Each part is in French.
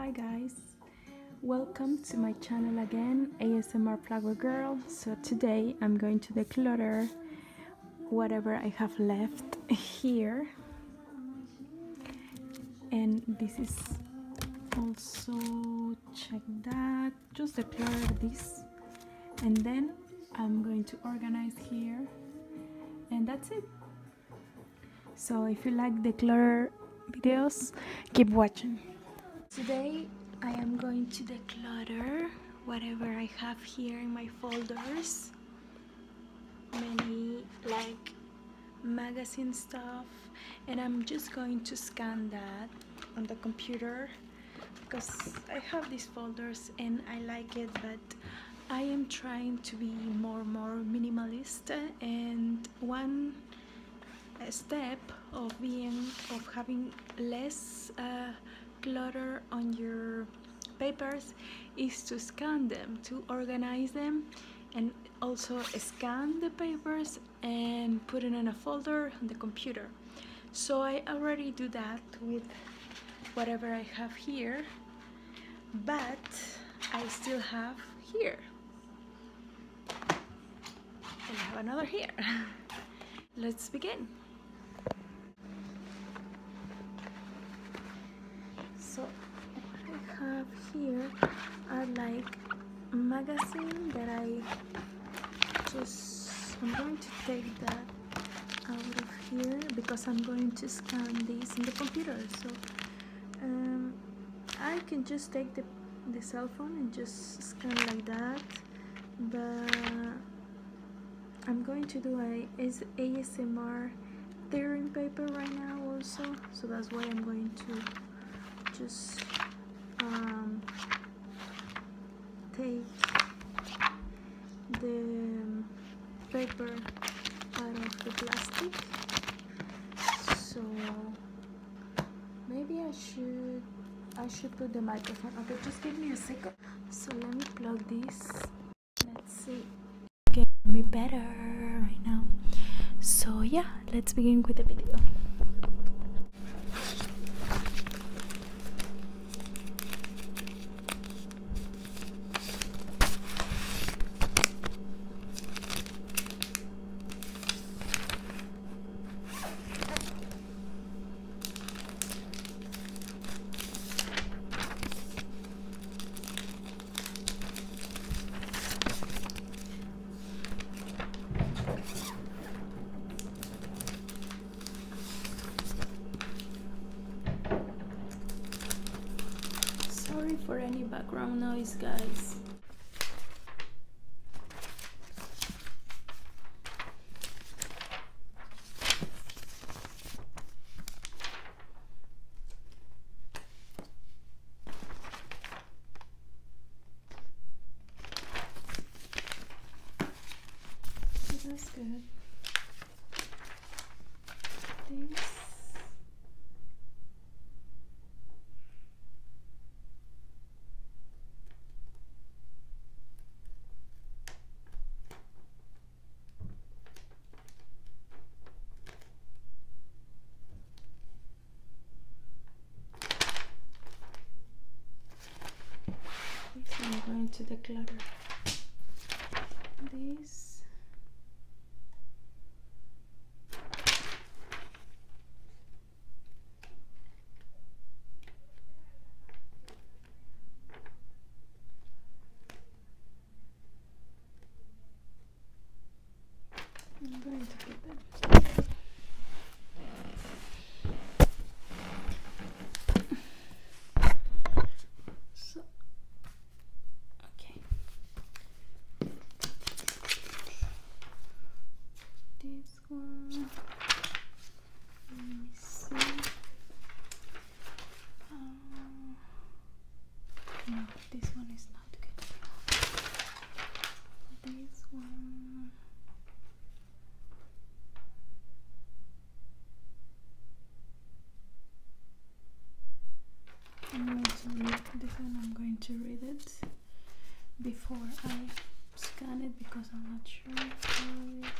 Hi guys, welcome to my channel again, ASMR Flower Girl. So today I'm going to declutter whatever I have left here, and this is also, check that, just declutter this, and then I'm going to organize here, and that's it. So if you like declutter videos, keep watching. Today I am going to declutter whatever I have here in my folders. Many like magazine stuff, and I'm just going to scan that on the computer because I have these folders and I like it, but I am trying to be more minimalist, and one step of having less clutter on your papers is to scan them, to organize them, and also scan the papers and put it in a folder on the computer. So I already do that with whatever I have here, but I still have here, and I have another here. Let's begin. So what I have here are like magazine that I'm going to take that out of here because I'm going to scan these in the computer. So I can just take the cell phone and just scan like that, but I'm going to do a ASMR tearing paper right now also, so that's why I'm going to just take the paper out of the plastic. So maybe I should put the microphone. Okay, just give me a second. So let me plug this. Let's see. Get me better right now. So yeah, let's begin with the video. Sorry for any background noise, guys. That's good. This. I'm going to declutter this. I'm going to put that. So, okay. This one. Let me see. No, this one is not good. This one. I'm going to read this one. I'm going to read it before I scan it because I'm not sure how it is.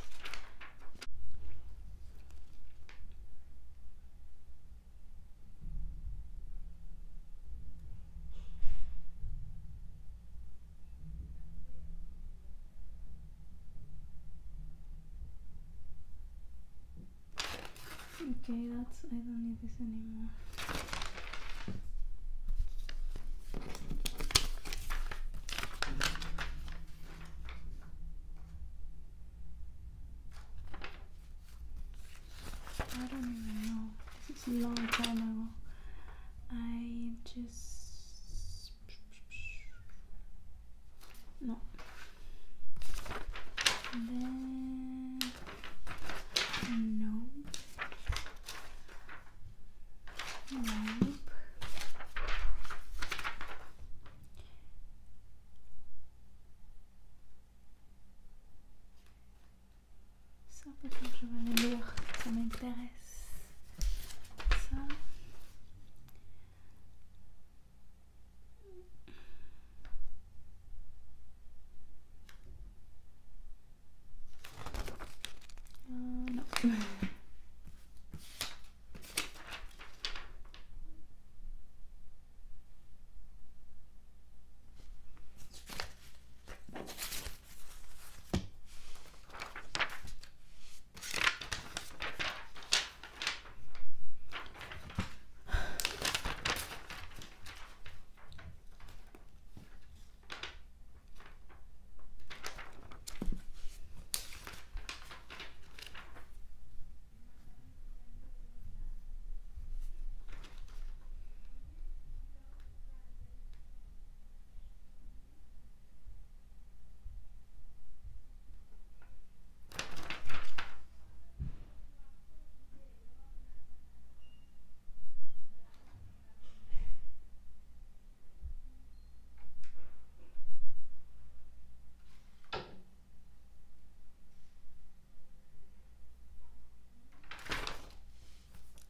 Okay, I don't need this anymore. I don't even know. This is a long time ago. I just no. And then nope. Ça peut-être je vais le lire, ça m'intéresse. Ça. Non.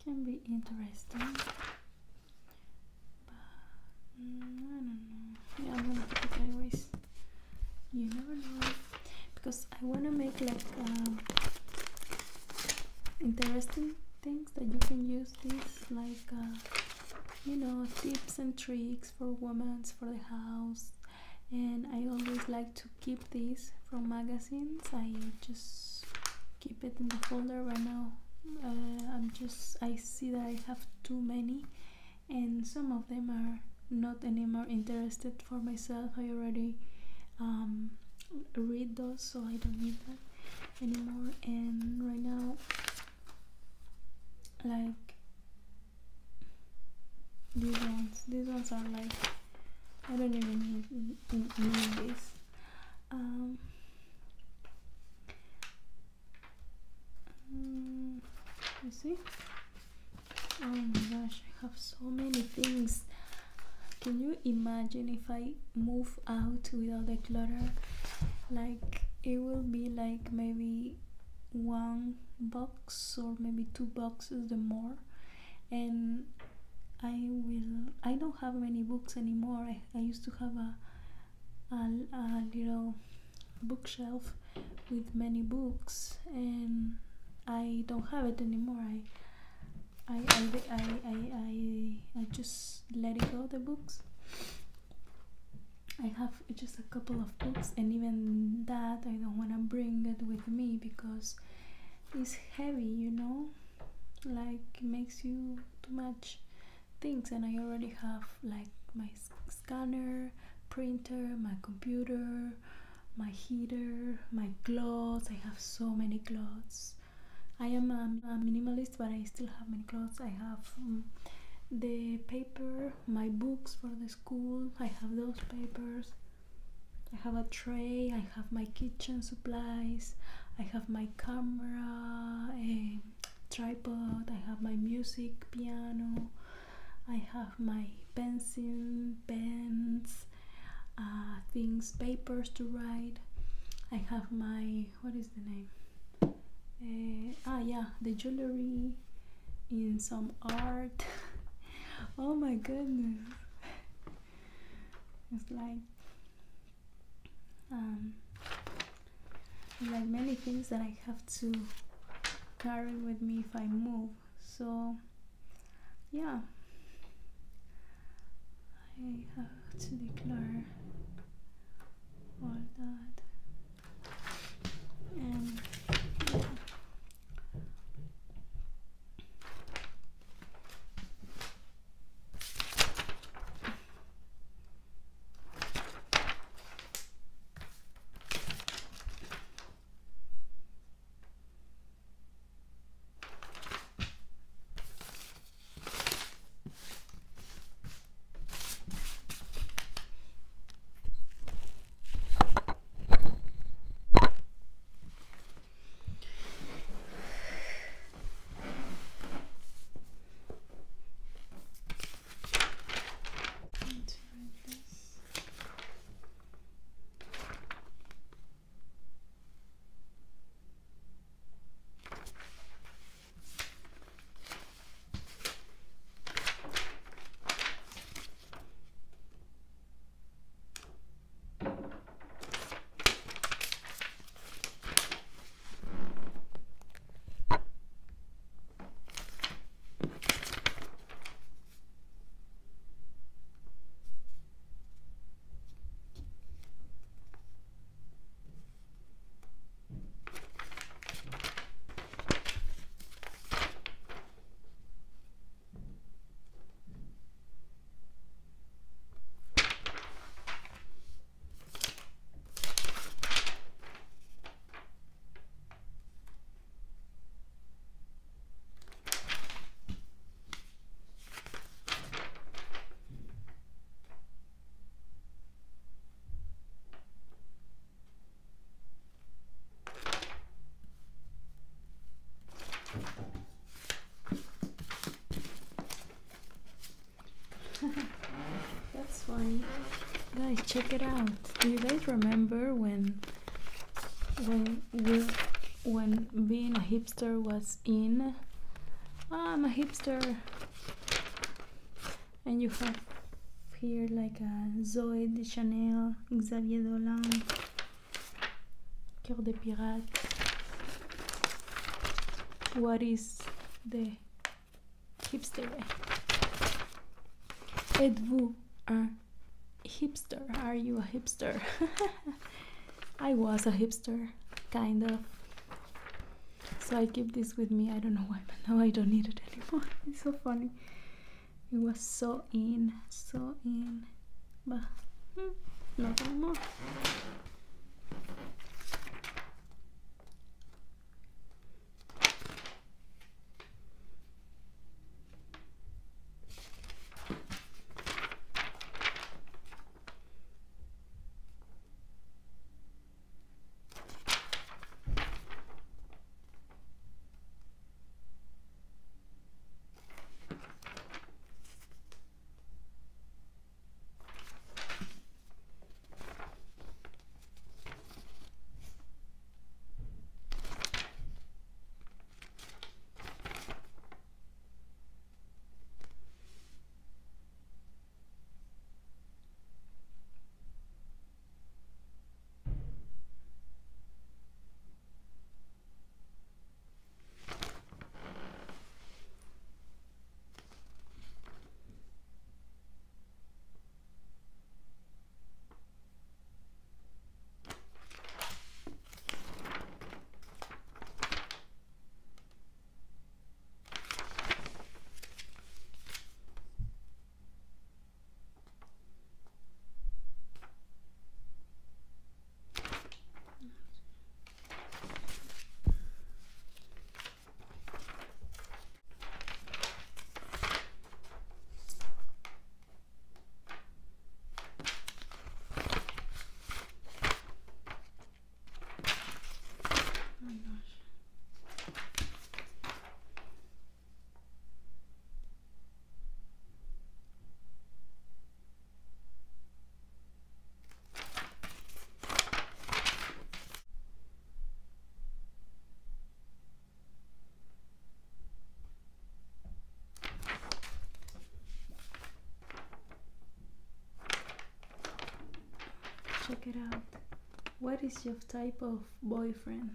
Can be interesting, but I don't know. Yeah, I'm gonna keep it anyways. You never know, because I wanna make like interesting things that you can use this, like you know, tips and tricks for women for the house. And I always like to keep these from magazines. I just keep it in the folder right now. I see that I have too many, and some of them are not anymore interested for myself. I already read those, so I don't need them anymore. And right now, like these ones are like, I don't even need this. You see? Oh my gosh, I have so many things. Can you imagine if I move out without the clutter? Like, it will be like maybe one box or maybe 2 boxes the more. And I don't have many books anymore. I used to have a little bookshelf with many books, and I don't have it anymore. I just let it go, the books. I have just a couple of books, and even that I don't want to bring it with me because it's heavy, you know, like it makes you too much things. And I already have like my scanner, printer, my computer, my heater, my clothes. I have so many clothes. I am a minimalist, but I still have many clothes. I have the paper, my books for the school. I have those papers. I have a tray. I have my kitchen supplies. I have my camera, a tripod. I have my music piano. I have my pencil, pens, things, papers to write. I have my, what is the name? Yeah, the jewelry, in some art. Oh my goodness, it's like many things that I have to carry with me if I move. So yeah, I have to declare all that. And yeah. guys, check it out. Do you guys remember when being a hipster was in? I'm a hipster. And you have here like a Zoe de Chanel, Xavier Dolan, Cœur de Pirate. What is the hipster? Êtes-vous un hipster? Are you a hipster? I was a hipster, kind of. So I keep this with me. I don't know why, but now I don't need it anymore. It's so funny. It was so in, but not anymore. Check it out. What is your type of boyfriend?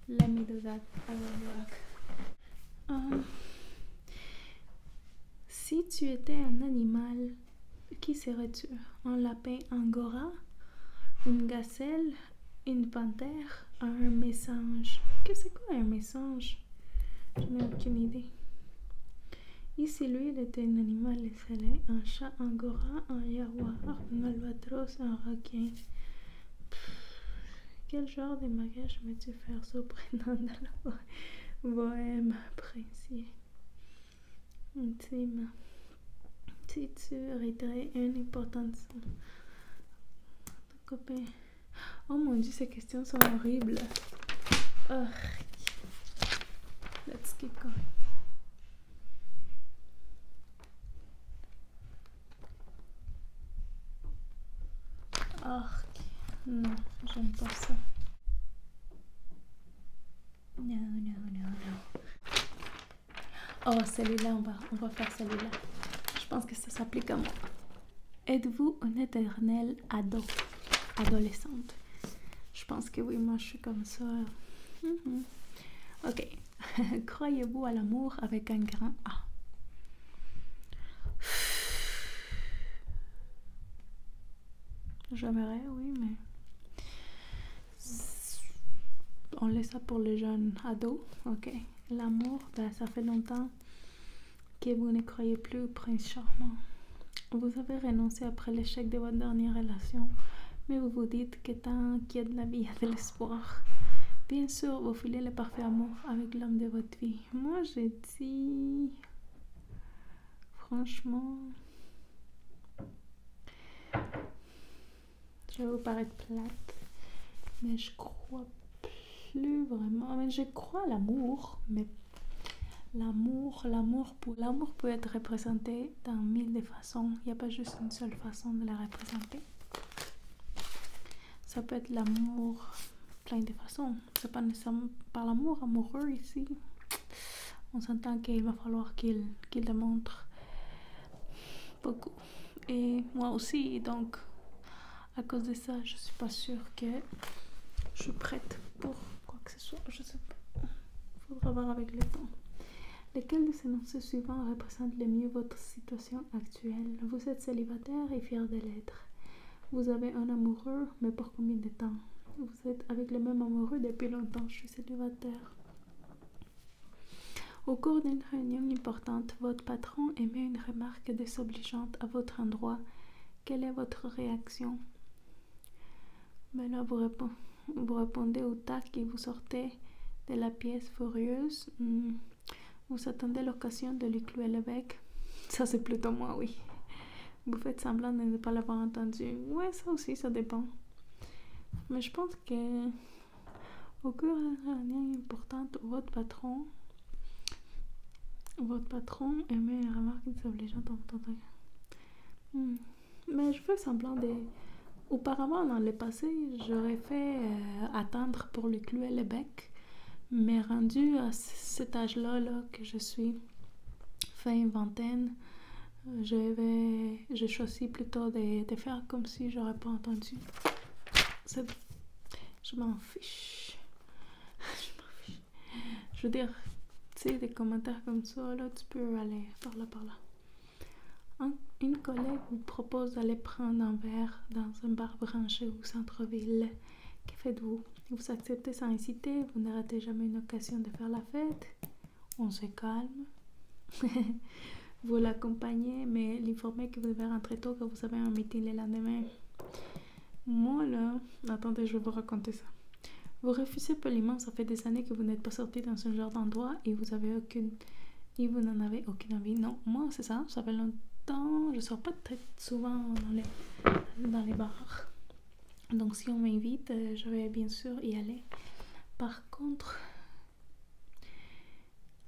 Let me do that. I will work. Si tu étais un animal, qui serais-tu? Un lapin angora? Une gazelle? Une panthère? Un mésange? Que c'est quoi un mésange? Je n'ai aucune idée. Et si lui, il était un animal, il serait un chat angora, un jaguar, un albatros, un requin. Quel genre de mariage veux-tu faire surprenant dans la bohème, princier, intime? Si tu hériterais une importante copain. Oh mon dieu, ces questions sont horribles. Oh. Let's keep going. Oh, non, j'aime pas ça. Non. Oh, celui-là, on va faire celui-là. Je pense que ça s'applique à moi. Êtes-vous une éternelle adolescente? Je pense que oui, moi je suis comme ça. Ok. Croyez-vous à l'amour avec un grand A? J'aimerais, oui, mais on laisse ça pour les jeunes ados. Ok. L'amour, ben, ça fait longtemps que vous ne croyez plus au prince charmant. Vous avez renoncé après l'échec de votre dernière relation, mais vous vous dites que tant qu'il y a de la vie, il y a de l'espoir. Bien sûr, vous filez le parfait amour avec l'homme de votre vie. Moi, j'ai dit... Franchement... Je vais vous paraître plate, mais je crois plus vraiment. Mais je crois à l'amour, mais l'amour peut être représenté dans mille de façons. Il n'y a pas juste une seule façon de la représenter. Ça peut être l'amour plein de façons. C'est pas nécessairement par l'amour amoureux ici. On s'entend qu'il va falloir qu'il démontre beaucoup. Et moi aussi, donc à cause de ça, je suis pas sûre que je suis prête pour quoi que ce soit. Je sais pas. Faudra voir avec le temps. Lesquels de ces noms suivants représentent le mieux votre situation actuelle? Vous êtes célibataire et fier de l'être. Vous avez un amoureux, mais pour combien de temps? Vous êtes avec le même amoureux depuis longtemps. Je suis célibataire. Au cours d'une réunion importante, votre patron émet une remarque désobligeante à votre endroit. Quelle est votre réaction? Ben là, vous répondez au tac et vous sortez de la pièce furieuse. Vous attendez l'occasion de lui clouer le bec. Ça, c'est plutôt moi, oui. Vous faites semblant de ne pas l'avoir entendu. Ouais, ça aussi, ça dépend. Mais je pense que au cours d'une réunion importante, votre patron émet une remarque désobligeante en votre endroit. Mais je fais semblant de... Auparavant, dans le passé, j'aurais fait attendre pour lui clouer le bec. Mais rendu à cet âge-là que je suis, fin vingtaine, je choisis plutôt de faire comme si j'aurais pas entendu. Je m'en fiche. Je veux dire, tu sais, des commentaires comme ça, là, tu peux aller par là. Une collègue vous propose d'aller prendre un verre dans un bar branché au centre-ville. Que faites-vous? Vous acceptez sans hésiter, vous ne ratez jamais une occasion de faire la fête. On se calme. Vous l'accompagnez, mais l'informez que vous devez rentrer tôt, que vous avez un meeting le lendemain. Moi, là... Attendez, je vais vous raconter ça. Vous refusez poliment, ça fait des années que vous n'êtes pas sorti dans ce genre d'endroit et vous n'en avez aucune envie. Non, moi, c'est ça, ça fait longtemps, je sors pas très souvent dans les bars. Donc, si on m'invite, je vais bien sûr y aller. Par contre,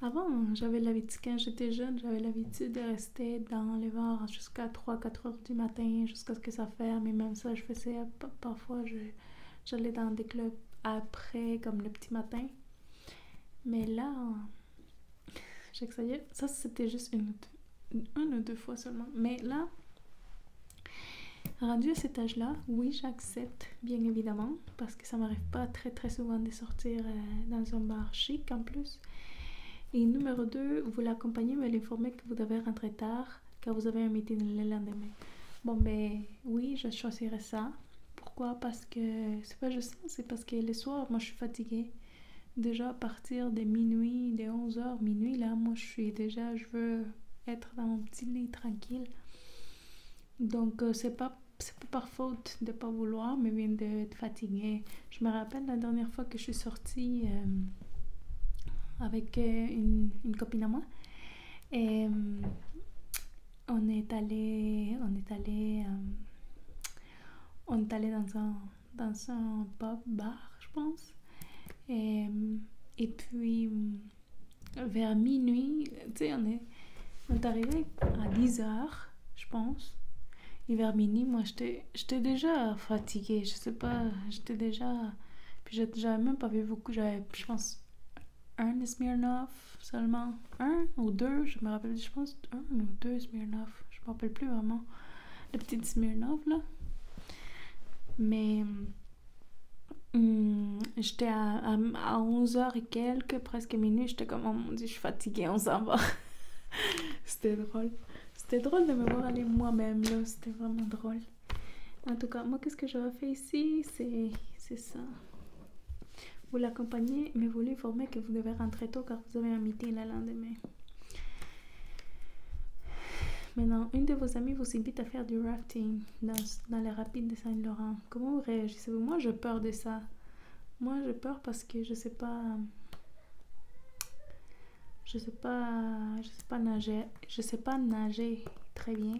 avant, j'avais l'habitude, quand j'étais jeune, j'avais l'habitude de rester dans les bars jusqu'à 3-4 heures du matin, jusqu'à ce que ça ferme. Et même ça, je faisais parfois, j'allais dans des clubs après, comme le petit matin. Mais là, j'exagère. Ça, c'était juste une ou deux fois seulement. Mais là, rendu à cet âge-là, oui, j'accepte, bien évidemment, parce que ça m'arrive pas très très souvent de sortir dans un bar chic en plus. Et numéro 2, vous l'accompagnez, mais l'informez que vous devez rentrer tard, car vous avez un meeting le lendemain. Bon, ben oui, je choisirais ça. Pourquoi? Parce que c'est pas juste ça, c'est parce que le soir, moi, je suis fatiguée. Déjà, à partir de minuit, de 11h, minuit, là, moi, je veux être dans mon petit lit tranquille. Donc, c'est pas par faute de pas vouloir, mais bien d'être fatiguée. Je me rappelle la dernière fois que je suis sortie avec une copine à moi. Et on est allé dans un pub bar, je pense. Et puis vers minuit, tu sais, on est arrivé à 10h, je pense. Et vers minuit, moi, j'étais déjà fatiguée. Je sais pas, j'étais déjà... Puis j'avais même pas vu beaucoup. J'avais, je pense, un Smirnoff seulement. Un ou deux, je me rappelle, je pense un ou deux Smirnoff. Je me rappelle plus vraiment. Le petit Smirnoff, là. Mais... j'étais à 11h et quelques, presque minuit. J'étais comme, oh mon Dieu, je suis fatiguée, on s'en va. C'était drôle. C'était drôle de me voir aller moi-même, là. C'était vraiment drôle. En tout cas, moi, qu'est-ce que j'aurais fait ici? C'est ça. Vous l'accompagnez, mais vous lui informez que vous devez rentrer tôt car vous avez un meeting le lendemain. Maintenant, une de vos amies vous invite à faire du rafting dans les rapides de Saint-Laurent. Comment vous réagissez-vous? Moi, j'ai peur de ça. Moi, j'ai peur parce que je sais pas nager. Je sais pas nager très bien.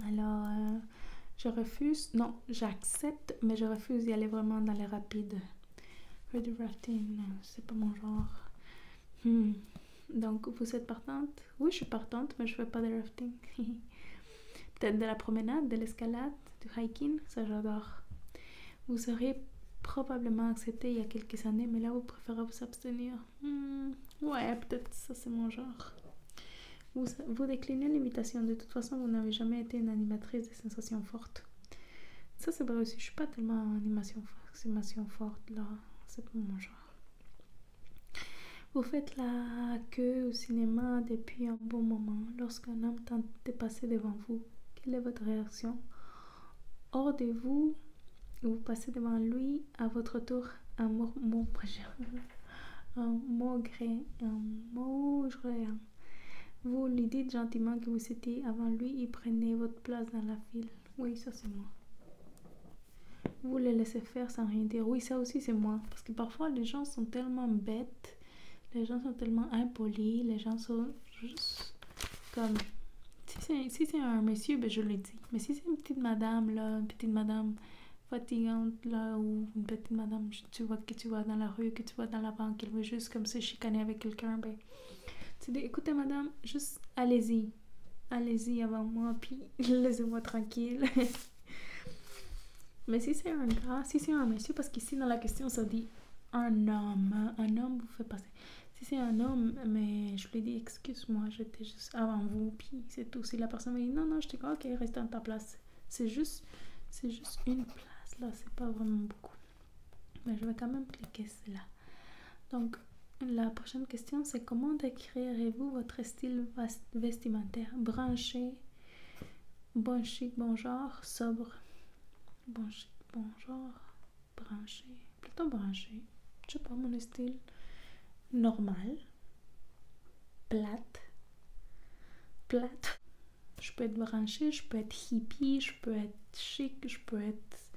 Alors, je refuse. Non, j'accepte, mais je refuse d'y aller vraiment dans les rapides. Faire du rafting, c'est pas mon genre. Donc, vous êtes partante? Oui, je suis partante, mais je fais pas de rafting. Peut-être de la promenade, de l'escalade, du hiking, ça j'adore. Vous seriez probablement accepté il y a quelques années, mais là vous préférez vous abstenir. Ouais, peut-être ça c'est mon genre. Vous déclinez l'invitation. De toute façon, vous n'avez jamais été une animatrice de sensations fortes. Ça c'est vrai aussi. Je suis pas tellement animation forte là. C'est pas mon genre. Vous faites la queue au cinéma depuis un bon moment. Lorsqu'un homme tente de passer devant vous, quelle est votre réaction? Hors de vous, vous passez devant lui, à votre tour, un mot gré. Vous lui dites gentiment que vous étiez avant lui et prenez votre place dans la file. Oui, ça c'est moi. Vous le laissez faire sans rien dire. Oui, ça aussi c'est moi. Parce que parfois les gens sont tellement bêtes. Les gens sont tellement impolis, les gens sont juste comme... Si c'est un monsieur, ben je le dis. Mais si c'est une petite madame, là, une petite madame fatigante, là, ou une petite madame que tu vois dans la rue, que tu vois dans la banque, elle veut juste comme se chicaner avec quelqu'un, ben tu dis, écoutez madame, juste allez-y avant moi, puis laissez-moi tranquille. Mais si c'est un gars, si c'est un monsieur, parce qu'ici dans la question ça dit un homme vous fait passer. Si c'est un homme, mais je lui dis excuse-moi, j'étais juste avant vous, puis c'est tout. Si la personne me dit non, je te dis ok, reste dans ta place. C'est juste une place là, c'est pas vraiment beaucoup. Mais je vais quand même cliquer cela. Donc la prochaine question c'est comment décrirez-vous votre style vestimentaire? Branché, bon chic, bon genre, sobre. Bon chic, bon genre, branché, plutôt branché. Je sais pas, mon style normal, plate. Je peux être branchée, je peux être hippie, je peux être chic, je peux être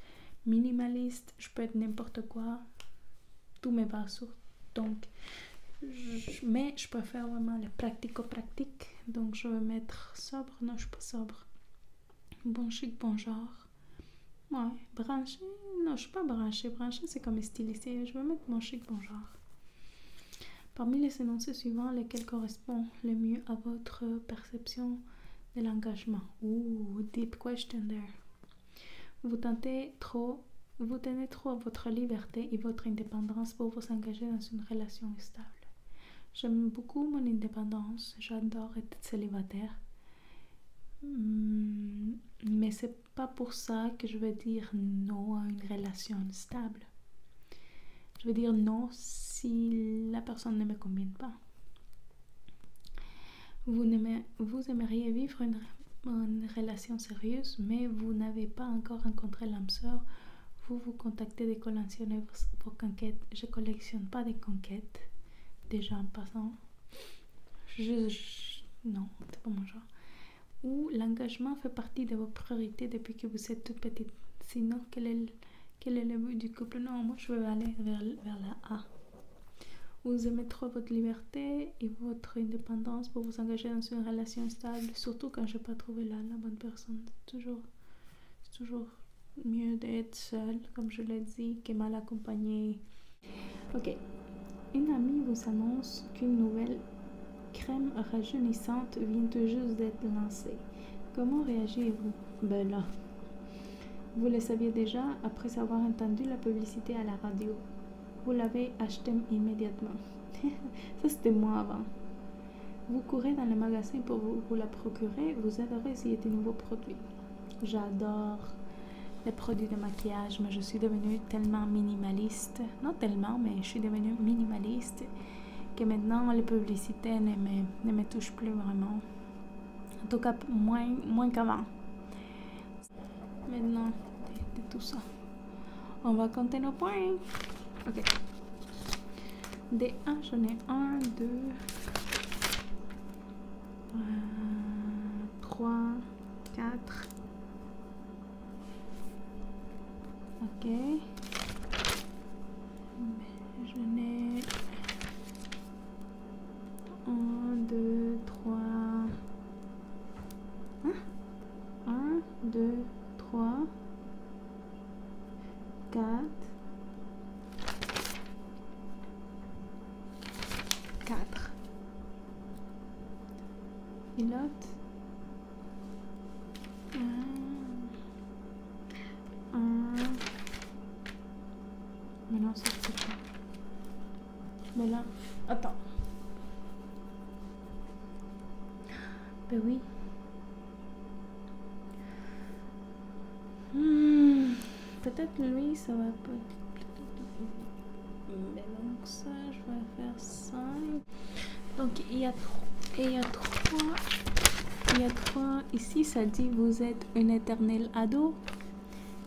minimaliste, je peux être n'importe quoi. Tout me va sur. Donc, mais je préfère vraiment le pratico-pratique. Donc, je vais mettre sobre. Non, je suis pas sobre. Bon chic, bon genre. Ouais, branché. Non, je suis pas branchée. Branchée, c'est comme stylisé. Je vais mettre bon chic, bon genre. Parmi les énoncés suivants, lesquels correspondent le mieux à votre perception de l'engagement? Ooh, deep question there. Vous tenez trop à votre liberté et votre indépendance pour vous engager dans une relation stable. J'aime beaucoup mon indépendance. J'adore être célibataire. Mais c'est pas pour ça que je vais dire non à une relation stable. Je vais dire non si la personne ne me convient pas. Vous aimeriez vivre une relation sérieuse, mais vous n'avez pas encore rencontré l'âme sœur. Vous contactez de collectionner vos conquêtes. Je collectionne pas des conquêtes. Déjà en passant. Non, c'est pas mon genre. Ou l'engagement fait partie de vos priorités depuis que vous êtes toute petite. Sinon, quel est le but du couple? Non, moi je veux aller vers la A. Vous aimez trop votre liberté et votre indépendance pour vous engager dans une relation stable, surtout quand je n'ai pas trouvé la bonne personne. C'est toujours mieux d'être seule, comme je l'ai dit, que mal accompagnée. Ok. Une amie vous annonce qu'une nouvelle crème rajeunissante vient tout juste d'être lancée. Comment réagissez-vous? Ben là, vous le saviez déjà après avoir entendu la publicité à la radio. Vous l'avez acheté immédiatement. Ça, c'était moi avant. Vous courez dans le magasin pour vous la procurer. Vous adorez essayer de nouveaux produits. J'adore les produits de maquillage, mais je suis devenue tellement minimaliste. Non tellement, mais je suis devenue minimaliste que maintenant les publicités ne me touchent plus vraiment. En tout cas, moins qu'avant. Maintenant, de tout ça. On va compter nos points. Ok. Des 1, j'en ai 1, 2, 3, 4. Ok. J'en ai 1, 2, 3. 1, 2, 3, 4. 4. Et l'autre 1, Attends. Ben oui. Peut-être lui, ça va pas. Mais donc ça, je vais faire ça. Donc il y a trois. Ici, ça dit vous êtes une éternelle ado.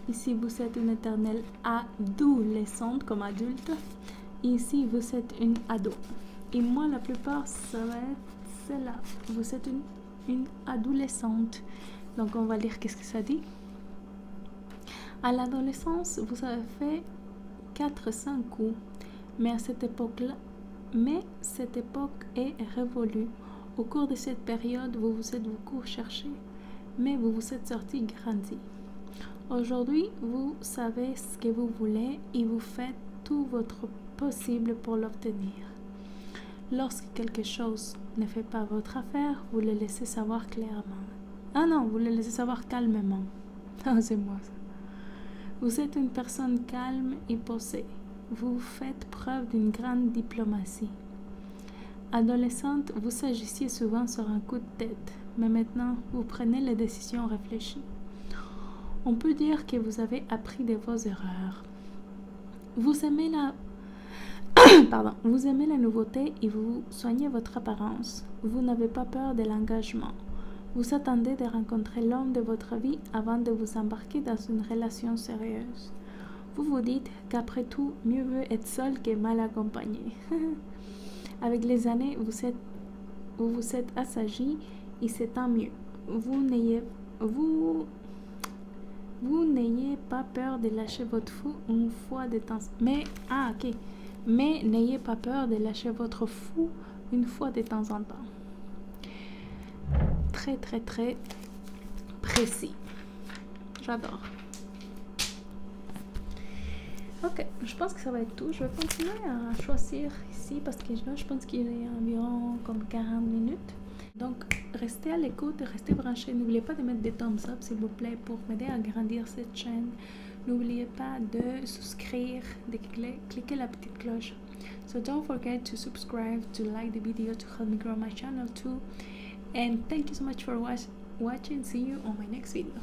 Ici, vous êtes une éternelle adolescente comme adulte. Ici, vous êtes une ado. Et moi, la plupart, ça va être celle-là. Vous êtes une adolescente. Donc, on va lire qu'est-ce que ça dit. À l'adolescence, vous avez fait 4-5 coups. Mais cette époque est révolue. Au cours de cette période, vous vous êtes beaucoup cherché, mais vous vous êtes sorti grandi. Aujourd'hui, vous savez ce que vous voulez et vous faites tout votre possible pour l'obtenir. Lorsque quelque chose ne fait pas votre affaire, vous le laissez savoir clairement. Ah non, vous le laissez savoir calmement. Ah, c'est moi ça. Vous êtes une personne calme et posée. Vous faites preuve d'une grande diplomatie. Adolescente, vous agissiez souvent sur un coup de tête, mais maintenant, vous prenez les décisions réfléchies. On peut dire que vous avez appris de vos erreurs. Vous aimez la nouveauté et vous soignez votre apparence. Vous n'avez pas peur de l'engagement. Vous attendez de rencontrer l'homme de votre vie avant de vous embarquer dans une relation sérieuse. Vous vous dites qu'après tout, mieux vaut être seul que mal accompagné. Avec les années, vous vous êtes assagi et c'est tant mieux. Vous n'ayez pas peur de lâcher votre fou une fois de temps. Mais n'ayez pas peur de lâcher votre fou une fois de temps en temps. Très très très précis. J'adore. Ok, je pense que ça va être tout. Je vais continuer à choisir ici parce que là, je pense qu'il est environ comme 40 minutes. Donc, restez à l'écoute, restez branchés. N'oubliez pas de mettre des thumbs up, s'il vous plaît, pour m'aider à grandir cette chaîne. N'oubliez pas de souscrire, de cliquer la petite cloche. So don't forget to subscribe, to like the video, to help me grow my channel too. And thank you so much for watching. See you on my next video.